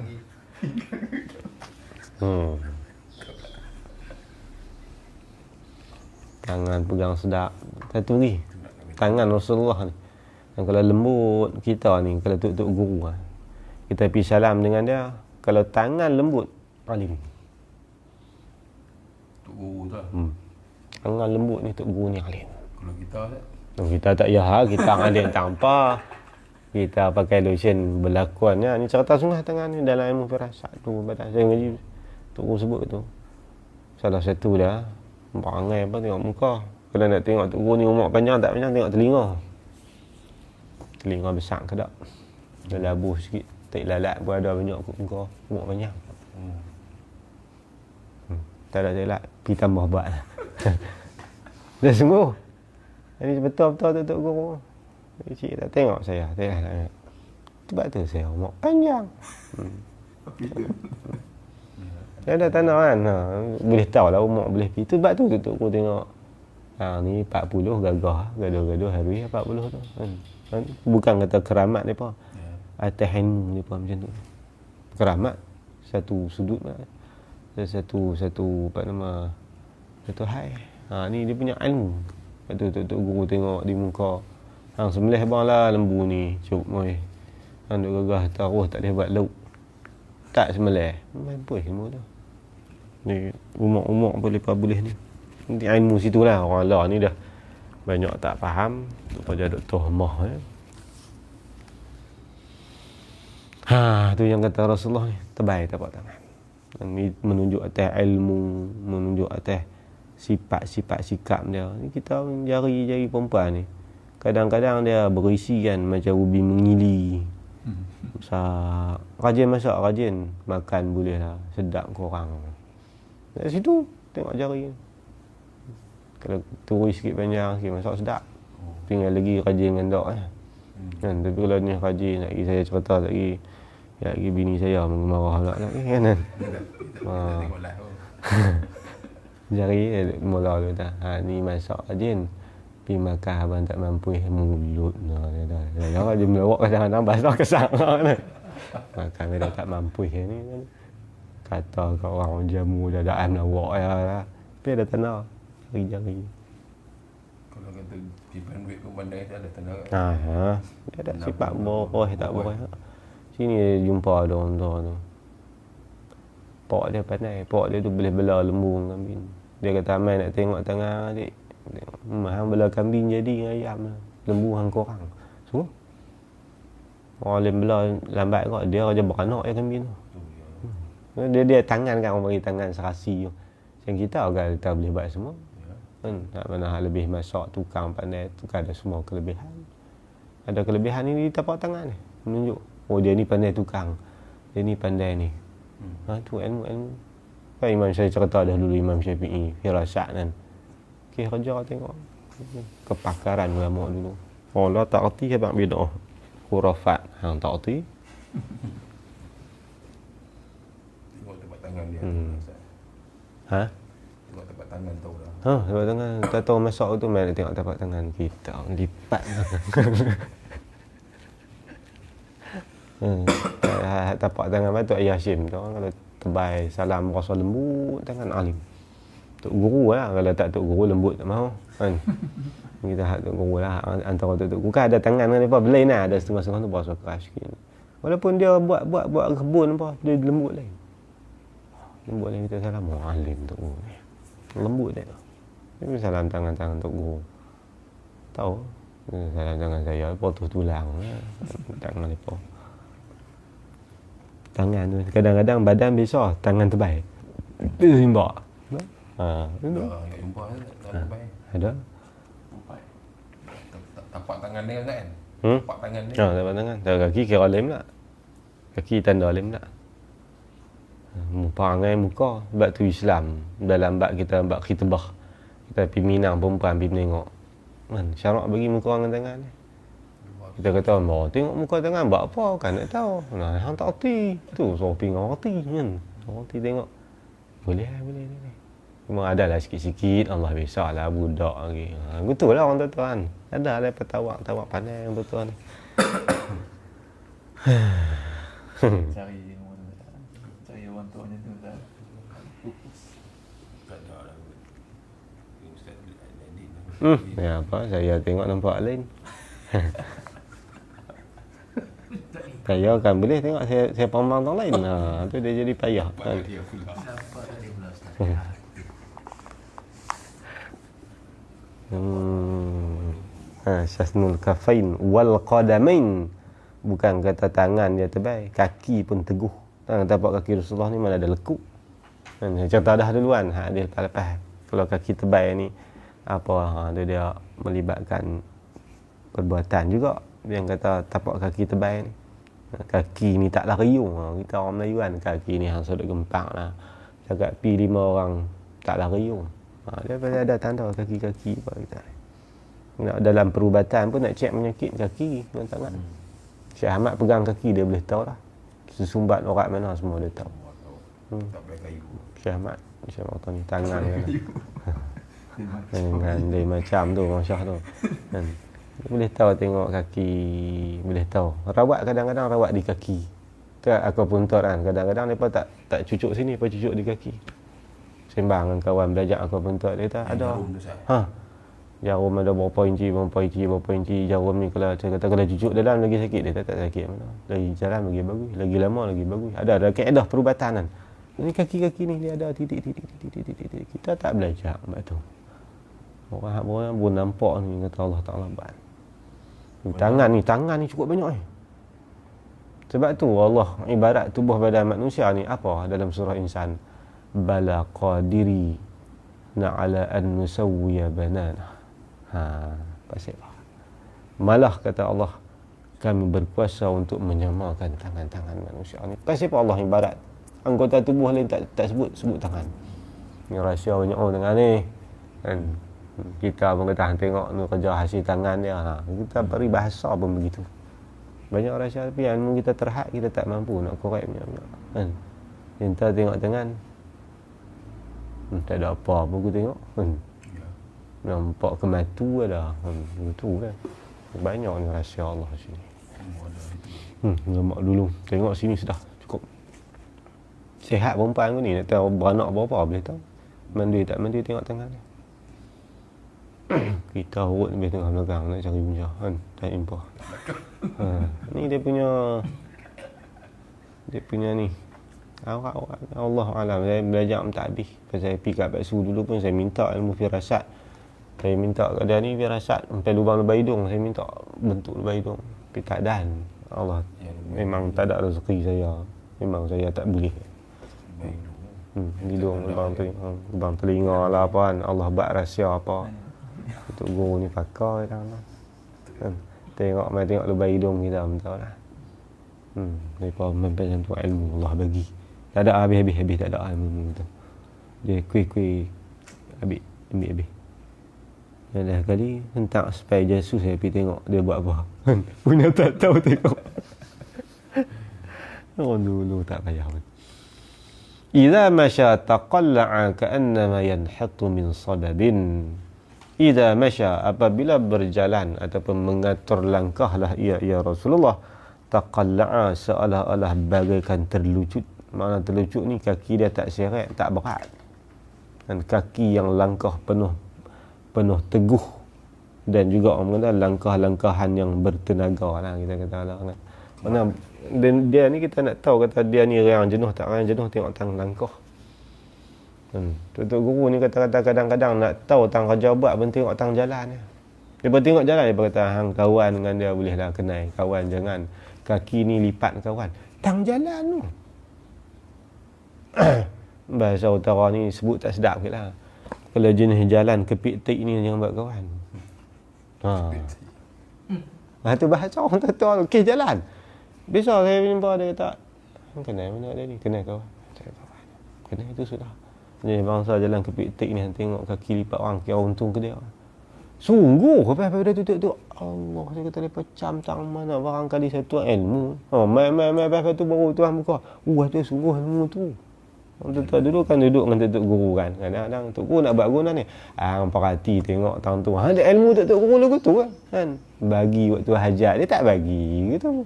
Tangan pegang sedap. Satu lagi. Tangan Rasulullah ni. Dan kalau lembut kita ni, kalau tuk guru lah, kita pergi salam dengan dia. Kalau tangan lembut, alim. Tuk guru tu. Tangan lembut ni tuk guru ni alim. Kalau kita Kita tak payah, kita alim tanpa. Kita pakai lotion berlakuan. Ni cerita sungguh tangan ni dalam ilmu firasat tu. Saya ngaji tuk guru sebut tu. Salah satu dah. Perangai apa tengok muka. Kalau nak tengok tuk guru ni umur panjang tak panjang, tengok telinga. Telinga besar ke tak? Dia labuh sikit. Tak lalat pun ada banyak muka. Umur panjang. Tak ada lalat. Pergi tambah buat lah. Dah sungguh. Ini betul-betul tuk guru. Cik tak tengok saya. Tengok. Sebab tu saya umur panjang. Dia ada tanah kan. Boleh tahu lah umur boleh pergi. Sebab tu tuk guru tengok. Ni 40 gagah. Gaduh-gaduh hari 40 tu. Bukan kata keramat mereka. Atas ilmu mereka macam tu. Keramat satu sudut lah. Satu apa nama, satu hai. Ni dia punya ilmu. Lepas tu tuk guru tengok di muka. Hang sembelih bang lah lembu ni. Cuk moi. Hang duk gagah taruh tak boleh buat lauk. Tak sembelih. Mampu ilmu tu. Ni umur-umur boleh ni. Nanti ilmu situlah orang Allah ni dah banyak tak faham, tu jadi tuhmah tu yang kata Rasulullah ni, terbaik tapak tangan. Ini menunjuk atas ilmu, menunjuk atas sifat-sifat sikap dia. Ni kita jari-jari perempuan ni kadang-kadang dia berisi kan macam ubi mengili. Rajin masak, rajin makan boleh lah, sedap korang. Dari situ tengok jari. Kalau turun sikit panjang sikit masak sedap. Tinggal lagi rajin dengan dok kan. Tapi kalau ni rajin lagi saya cerita lagi bini saya marah pula kan. Jari mula tu dah. Ni masak rajin. Pergi makan abang tak mampu mulut dah. Ya dia melawak kadang-kadang basah kesang kan. Makan dia tak mampu ni kan. Kata kat orang jamu dadaan awak ya. Tapi ada tanah jari-jari. Kalau kata simpan duit ke bandar tu ada tanah. Dia ada sifat boreh tak boreh. Sini dia jumpa ada orang tu. Pak dia pandai. Pak dia tu boleh bela lembu dengan kambing. Dia kata Amai nak tengok tangan adik. Hang bela kambing jadi dengan ayam lah. Lembu hang korang. So orang lain bela lambat kau. Dia raja beranak ya kambing tu. Dia tangan kan, orang bagi tangan serasi tu. Yang kita agak kita boleh buat semua. Kan nak mana lebih masak, tukang pandai, tukang ada semua kelebihan. Ada kelebihan ni di tapak tangan ni. Menunjuk dia ni pandai tukang. Dia ni pandai ni. Tu ilmu. Kan Imam saya cerita dah dulu Imam Syafi'i, firasat kan. Kerja tengok kepakaran ulama dulu. Allah tak erti abang bidah. Khurafat hang tak erti. Tengok tempat tangan dia. Tengok tempat tangan tahu dah. Tempat tangan. Tak tahu masak tu main tengok tempat tangan kita. Lipat. Tapak tangan Datuk Ayah Hashim tu kalau terbaik salam rasa lembut tangan alim. Tok guru lah, kalau tak tok guru lembut tak mahu kan. Kita hak tok guru lah, antara tok guru kan ada tangan kan depa belain lah, ada setengah-setengah tu berasa keras sikit. Walaupun dia buat kebun apa, dia lembut lain. Lembut lain kita salam alim tok guru ni. Lembut dia. Dia salam tangan tok guru. Tahu? Salam tangan saya potong tulang tangan depa. Tangan tu kadang-kadang badan besar, tangan terbaik. Dia simbak. Nak jumpa terbaik. Ada. Tapak tangan dia kan? Tapak tangan dia. Tapak tangan. Kaki kira lem tak? Kaki tanda lem tak? Perangai muka. Sebab tu Islam. Dalam bab kita khitbah. Kita pergi Minang perempuan pergi menengok. Man, syarak bagi muka dengan tangan ni. Kita kata, tengok muka tangan buat apa? Kan nak tahu. Hang tak erti. Tu suruh pergi dengan erti kan. Orang erti tengok. Boleh. Cuma ada lah sikit-sikit. Allah biasalah budak lagi. Betul lah orang tuan. Ada lah petawak pandai yang betul ni. Cari orang tua macam tu tak. Tak ada lah. Ustaz Ya apa, saya tengok nampak lain. Saya kan boleh tengok saya pandang orang lain. Tu dia jadi payah. dia pula. Siapa tadi pula Ustaz? Syasnul kafain wal qadamain. Bukan kata tangan dia terbaik, kaki pun teguh. Tapak kaki Rasulullah ni mana ada lekuk. Saya cerita dah duluan, dia lepas. Kalau kaki terbaik ni apa dia melibatkan perbuatan juga. Yang kata tapak kaki terbaik ni. Kaki ni tak lariung. Kita orang Melayu kan, kaki ni hang sudut gempak lah. Cakap pi 5 orang tak lariung. Dia ada tanda kaki-kaki apa kita. Nak dalam perubatan pun nak cek penyakit kaki dengan tangan. Syekh Ahmad pegang kaki dia boleh tahu lah. Sesumbat orat mana semua dia tahu. Tak boleh kayu. Syekh Ahmad ni tangan kan. Dengan dia macam tu Masya tu. Kan. Boleh tahu tengok kaki, boleh tahu. Rawat kadang-kadang rawat di kaki. Tu aku pun tahu kan. Kadang-kadang depa tak cucuk sini, depa cucuk di kaki. Sembang dengan kawan belajar aku pun tahu dia kata ada. Jarum ada berapa inci jarum ni kalau saya kata kalau cucuk dalam lagi sakit, dia tak sakit mana. Lagi jalan lagi bagus, lagi lama lagi bagus. Ada kaedah perubatan kan. Ni kaki-kaki ni dia ada titik. Kita tak belajar bab tu. Orang pun nampak ni kata Allah Ta'ala buat. Tangan ni cukup banyak ni. Sebab tu Allah ibarat tubuh badan manusia ni apa dalam surah Insan? Bala qadiri na'ala an nusawwiya banana. Pasal apa? Malah kata Allah, kami berkuasa untuk menyamakan tangan-tangan manusia ni. Pasal apa Allah ibarat anggota tubuh lain tak sebut tangan. Ni rahsia banyak orang tangan ni. Kan? Kita pun kata tengok ni kerja hasil tangan dia. Kita beri bahasa pun begitu. Banyak rahsia tapi ilmu kita terhad, kita tak mampu nak korek banyak-banyak. Kan? Kita tengok tangan. Tak ada apa pun aku tengok. Nampak kematu ada. Begitu kan. Banyak ni rahsia Allah sini. Lemak dulu. Tengok sini sudah cukup. Sihat perempuan aku ni. Nak tahu beranak berapa boleh tahu. Mandi tak mandi tengok tangan dia. Kita urut lebih tengah belakang nak cari punca kan. Tak impah. Ni dia punya ni. Allah alam. Saya belajar tak habis. Saya pick up baksu dulu pun saya minta ilmu firasat. Saya minta kat dia ni firasat sampai lubang lubang hidung. Saya minta bentuk lubang hidung. Tapi tak ada. Allah memang tak ada rezeki saya. Memang saya tak boleh. Hidung lubang telinga lah apa kan. Allah buat rahsia apa. Untuk guru ni pakai dah lah. Tengok lubang hidung kita tahu lah. Mereka macam tu ilmu Allah bagi. Tak ada habis tak ada ilmu tu. Dia kuih ambil. Dah kali hentak spy jasus saya pergi tengok dia buat apa. Punya tak tahu tengok. Orang dulu tak payah pun. Idza masya taqalla'a ka'annama yanhatu min sababin. Idza masya apabila berjalan ataupun mengatur langkahlah ia Rasulullah, taqalla'a seolah-olah bagaikan terlucut. Makna terlucut ni kaki dia tak seret, tak berat. Dan kaki yang langkah penuh teguh dan juga orang kata langkah-langkahan yang bertenaga lah kita kata lah kan. Mana dia ni kita nak tahu kata dia ni orang jenuh tak orang jenuh tengok tang langkah. Tutup guru ni kata-kata kadang-kadang nak tahu tang kerja buat pun tengok tang jalan dia. Dia pun tengok jalan dia kata hang kawan dengan dia bolehlah kenal. Kawan jangan kaki ni lipat kawan. Tang jalan tu. Bahasa utara ni sebut tak sedap sikitlah. Kalau jenis jalan kepik-tik ni jangan buat kawan. Tu bahasa orang tahu okey jalan. Besok saya jumpa dia kata, kenal mana dia ni? Kenal kawan. Saya kawan. Kenal itu sudah. Jadi bangsa jalan kepik-tik ni tengok kaki lipat orang, kira untung ke dia. Sungguh lepas dia tutup Allah saya kata lepas cam tang mana barangkali saya tuan ilmu. Mai lepas tu baru tuan buka. Tu sungguh ilmu tu. Orang tu dulu kan duduk dengan Tok Guru kan. Kadang-kadang Tok Guru nak buat guna ni. Hang perhati tengok tang tu. Ada ilmu Tok Guru lagu tu kan. Bagi waktu hajat dia tak bagi gitu.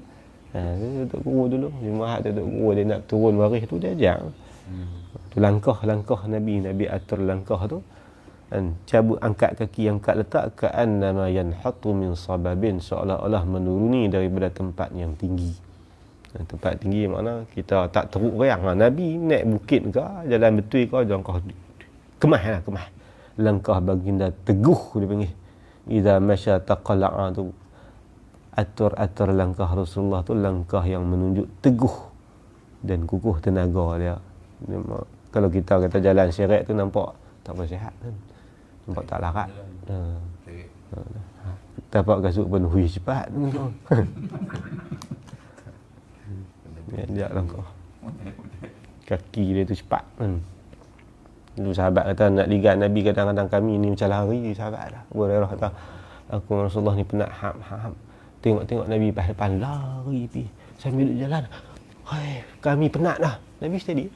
Tok Guru dulu Jumaat Tok Guru dia nak turun waris tu dia ajar. Tu langkah Nabi atur langkah tu. Dan cabut angkat kaki angkat letak ka'annama yanhatu min sababin seolah-olah menuruni daripada tempat yang tinggi. Tempat tinggi makna kita tak teruk reang. Nabi naik bukit ke jalan betul ke langkah kemah. Langkah baginda teguh dia panggil. Idza masya taqalla'a tu atur langkah Rasulullah tu langkah yang menunjuk teguh dan kukuh tenaga dia. Kalau kita kata jalan seret tu nampak tak bersihat kan. Nampak tak larat. Tapak kasut pun hui cepat. Dia langkah. Kaki dia tu cepat kan. Itu sahabat kata nak ligat Nabi kadang-kadang kami ni macam lari sahabat dah. Abu Hurairah kata aku Rasulullah ni penat ham. Tengok Nabi pas depan lari pi. Sambil duduk jalan. Kami penat dah. Nabi steady.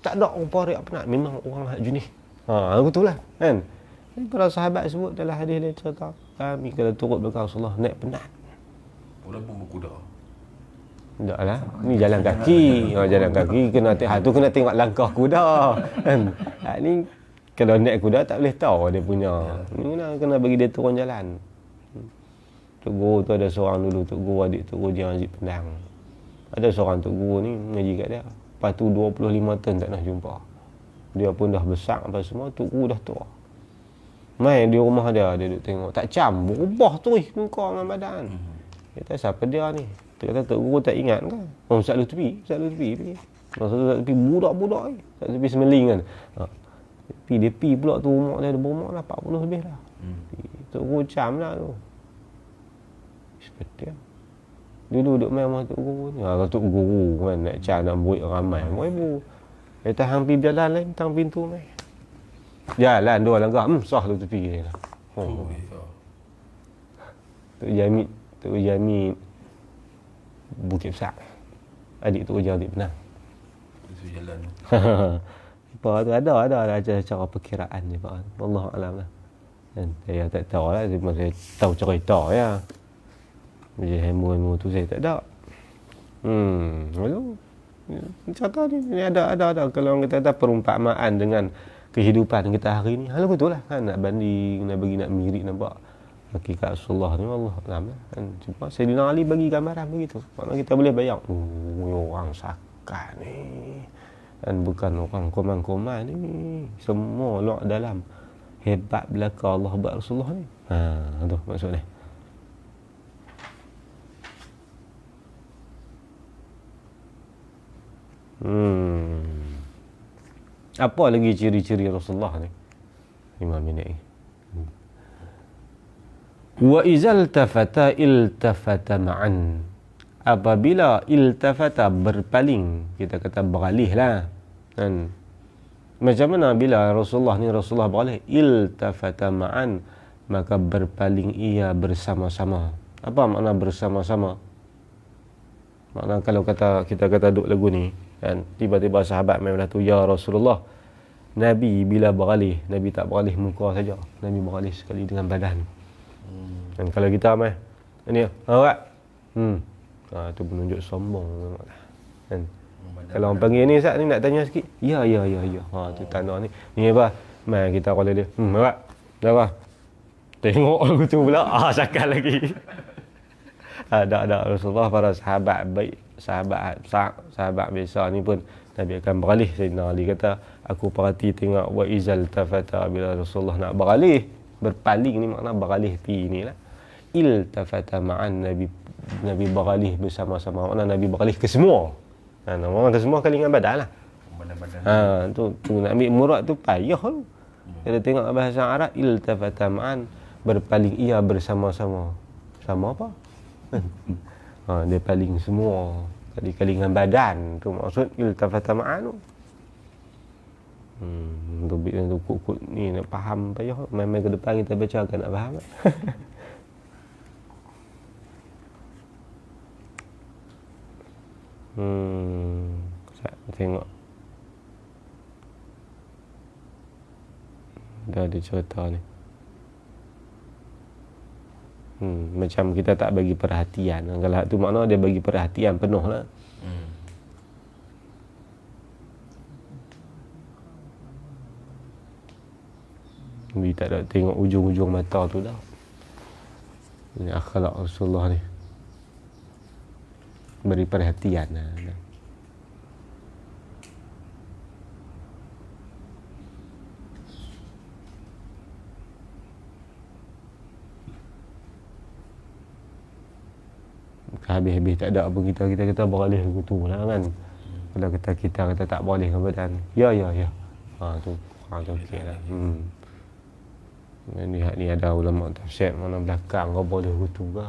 Tak ada orang parik penat. Memang orang jenis. Betul lah kan. Para sahabat sebut dalam hadis dia cerita kami kalau turut belakang Rasulullah naik penat. Walaupun berkuda. Taklah, ni jalan kaki. Jalan kaki kena tengok langkah kuda. Kan? Ni kalau naik kuda tak boleh tahu dia punya. Ni kena bagi dia turun jalan. Tok Guru tu ada seorang dulu, Tok Guru adik Tok Guru Jiang Haji Pendang. Ada seorang Tok Guru ni mengaji kat dia. Lepas tu 25 tahun tak nak jumpa. Dia pun dah besar apa semua, Tok Guru dah tua. Main di rumah dia duduk tengok. Tak cam, berubah terus muka dengan badan. Dia kata, siapa dia ni? Dia kata, Tok Guru tak ingat kan? Oh, Ustaz Lutfi pergi. Masa tu Ustaz Lutfi budak-budak ni. Ustaz Lutfi semeling kan. Dia pi pula tu rumah dia, ada berumur dah 40 lebih dah. Tok Guru cam lah tu. Seperti lah. Dulu duduk main rumah Tok Guru ni. Kalau Tok Guru kan nak cam nak buat ramai. Ibu. Dia tahan pergi berjalan lain, tang pintu main. Jalan dua langkah, sah Lutfi ni lah. Tok Jamil Bukit Besar. Adik Tok Jamil adik Penang. Itu jalan. Apa tu ada cara perkiraan ni Pak. Wallahu alam lah. Dan saya tak tahu lah, saya tahu cerita ya. Macam ilmu tu saya tak ada. Lalu cerita ni ada kalau orang kata perumpamaan dengan kehidupan kita hari ni. Hal betul lah kan, nak banding, nak bagi nak mirip nampak hakikat Rasulullah ni Allah alam kan. Cuma Sayyidina Ali bagi gambaran begitu. Maknanya kita boleh bayang, orang sakat ni. Dan bukan orang koman-koman ni. Semua lok dalam hebat belaka Allah buat Rasulullah ni. Tu maksud dia. Apa lagi ciri-ciri Rasulullah ni? 5 minit ni. Wa izal tafata iltafata ma'an. Apabila iltafata berpaling, kita kata beralih lah kan. Macam mana bila Rasulullah beralih? Iltafata ma'an, maka berpaling ia bersama-sama. Apa makna bersama-sama? Makna kalau kita kata duk lagu ni kan, tiba-tiba sahabat main belah tu, ya Rasulullah, Nabi bila beralih, Nabi tak beralih muka saja, Nabi beralih sekali dengan badan. Dan kalau kita mai ni awak tu menunjuk sombong kan. Kalau orang panggil ni Ustaz ni nak tanya sikit, ya tu tanda ni apa mai kita call dia awak dah apa tengok lagu tu pula cakap lagi. Ada Rasulullah, para sahabat baik, sahabat biasa ni pun Nabi akan beralih. Sayyidina Ali kata, aku perhati tengok wa izal tafata, bila Rasulullah nak beralih, berpaling ni makna beralih pi inilah. Iltafata ma'an, Nabi beralih bersama-sama, makna Nabi beralih ke semua. Orang ke semua kali dengan badan lah. Tu nak ambil murad tu payah tu. Kita tengok bahasa Arab, iltafata ma'an, berpaling ia bersama-sama. Sama apa? Dia paling semua kali dengan badan tu maksud iltafata ma'an tu. Tu kut ni nak faham payah, main-main ke depan kita baca kan nak faham. Tengok dah ada cerita ni. Macam kita tak bagi perhatian. Kalau tu makna dia bagi perhatian penuh lah. Dia tak ada tengok ujung-ujung mata tu dah. Ini akhlak Rasulullah ni. Beri perhatian lah. Habis-habis tak ada apa kita kata beralih begitu lah kan. Kalau kita kata tak beralih dengan badan. Ya. Tu okey lah. Ni ada ulama tafsir mana belakang kau boleh begitu ke.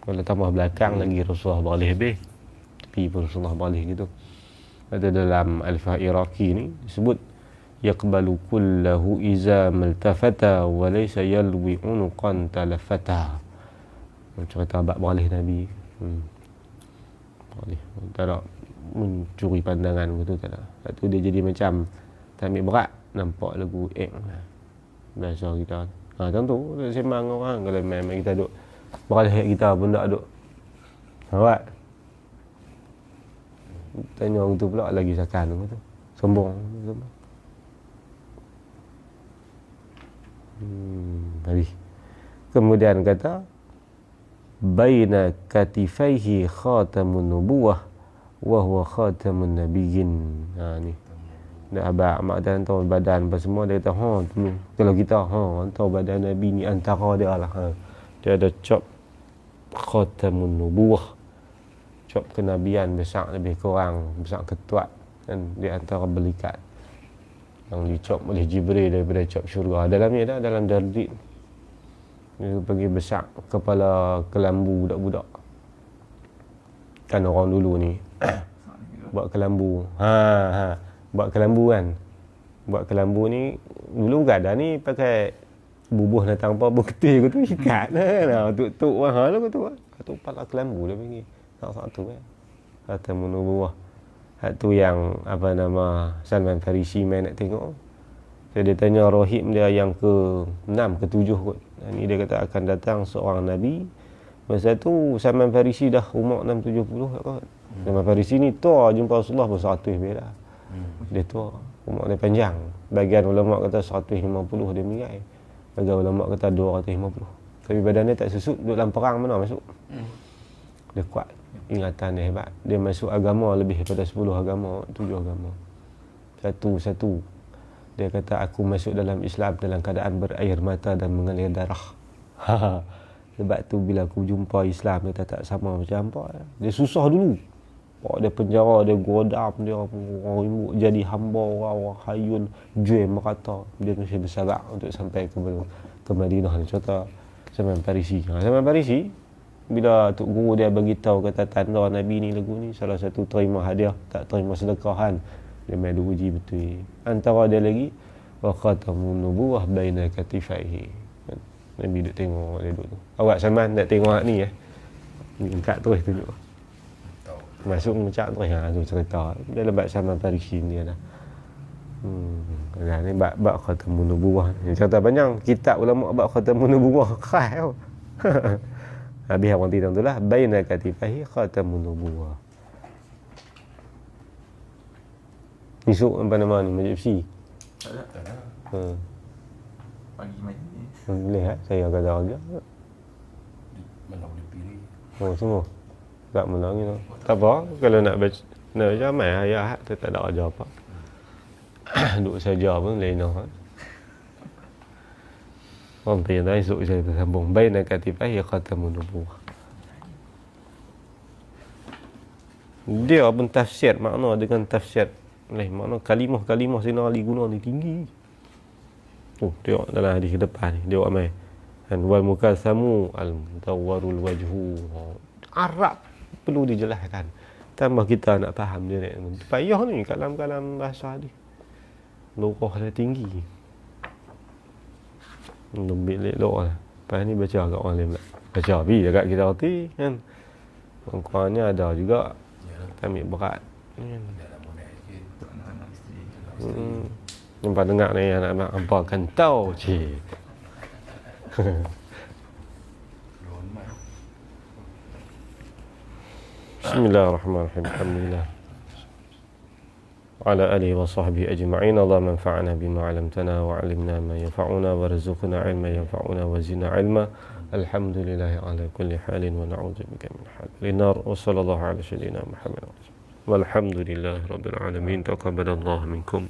Kalau tambah belakang lagi Rasulullah beralih habis. Tapi pun Rasulullah beralih gitu. Ada dalam Al-Fah Iraqi ni disebut yaqbalu kullahu iza maltafata wa laysa yalwi unuqan talafata. Cerita bab beralih Nabi. Beralih. Tak ada mencuri pandangan begitu tak ada. Lepas tu dia jadi macam tak ambil berat, nampak lagu biasa kita. Tentu sembang orang kalau memang kita duk beralih kita pun tak duk. Awak tanya orang tu pula lagi sakan tu. Sombong. Habis. Kemudian kata baina katifaihi khatamun nubuwah wa huwa khatamun nabiyyin. Ni Dia abang mak dia hantar badan apa semua, dia kata dulu kalau kita hantar badan Nabi ni antara dia lah. Dia ada cop khatamun nubuwah, cop kenabian besar lebih kurang, besar ketuat kan, di antara belikat yang dicop oleh Jibril daripada cop syurga. Dalam ni ada, dalam dardit dia pergi besar kepala kelambu budak-budak kan, orang dulu ni buat kelambu. Buat kelambu kan. Buat kelambu ni dulu bukan ada ni pakai bubuh datang apa bukti aku tu ikat nah tuk mahal aku tu. Tu pala kelambu dia panggil. Satu kan. Kata menubuah. Satu yang apa nama Salman Farisi main nak tengok. Saya dia tanya rohim dia yang ke-6 ke-7 kot. Ni dia kata akan datang seorang nabi. Masa tu Salman Farisi dah umur 670 kot. Salman Farisi ni tua jumpa Rasulullah pun 100 lebih dah. Dia tua, umur dia panjang. Bagian ulama kata 150 dia meninggal. Bagian ulama kata 250. Tapi badan dia tak susut, duduk dalam perang mana masuk. Dia kuat, ingatan dia hebat. Dia masuk agama lebih daripada 10 agama, 7 agama. Satu-satu. Dia kata aku masuk dalam Islam dalam keadaan berair mata dan mengalir darah. Sebab tu bila aku jumpa Islam dia tak sama macam apa. Dia susah dulu. Dia penjara, dia godam, dia orang jadi hamba orang hayun, jual merata. Dia mesti bersabar untuk sampai ke Madinah ni. Contoh Salman Farisi. Salman Farisi bila tok guru dia bagi tahu kata tanda Nabi ni lagu ni, salah satu terima hadiah, tak terima sedekahan. Dia main uji betul. Antara dia lagi wa khatamun nubuwah baina katifaihi. Nabi duk tengok dia duduk tu. Awak Salman nak tengok ni angkat terus tunjuk. Masuk macam terus tu cerita. Dia lebat Salman Farisi ni dah. Ni bab khatamun nubuwah. Cerita panjang kitab ulama bab khatamun nubuwah khas tau. Habis orang tidur tu lah baina katifaihi khatamun nubuwah. Esok apa nama ni? Masjid FC? Tak ada. Pagi main ni. Boleh saya kata agak. Mana boleh pilih. Semua. Tak menang ni. Tak apa. Kalau nak baca mai ayat tu tak ada ajar apa. Duduk saja pun lain lah. Orang tanya dah esok saya bersambung. Baina katifaihi khatamun nubuwah. Dia pun tafsir makna dengan tafsir. Makna kalimah-kalimah Sayyidina Ali guna ni tinggi. Tengok dalam hadis ke depan ni. Dia buat mai. Dan wal mukassamu al-mutawwarul wajhu. Arab perlu dijelaskan. Tambah kita nak faham dia ni. Payah ni kalam-kalam bahasa hadis. Lughah dia tinggi. Lebih elok lah. Lepas ni baca kat orang lain pula. Baca habis dekat kita reti kan. Kurangnya ada juga. Kita ambil berat. Nampak dengar ni anak-anak hampa kan tahu cik. Bismillahirrahmanirrahim. Alhamdulillah. Wa ala alihi wa sahbihi ajma'in. Allahumma anfa'na bima 'allamtana wa 'allimna ma yanfa'una warzuqna 'ilman yanfa'una wa zidna 'ilma. Alhamdulillah ala kulli halin wa na'udzubika min halin nar. Wa sallallahu ala sayyidina Muhammad. Walhamdulillahi rabbil alamin. Taqabbalallahu minkum.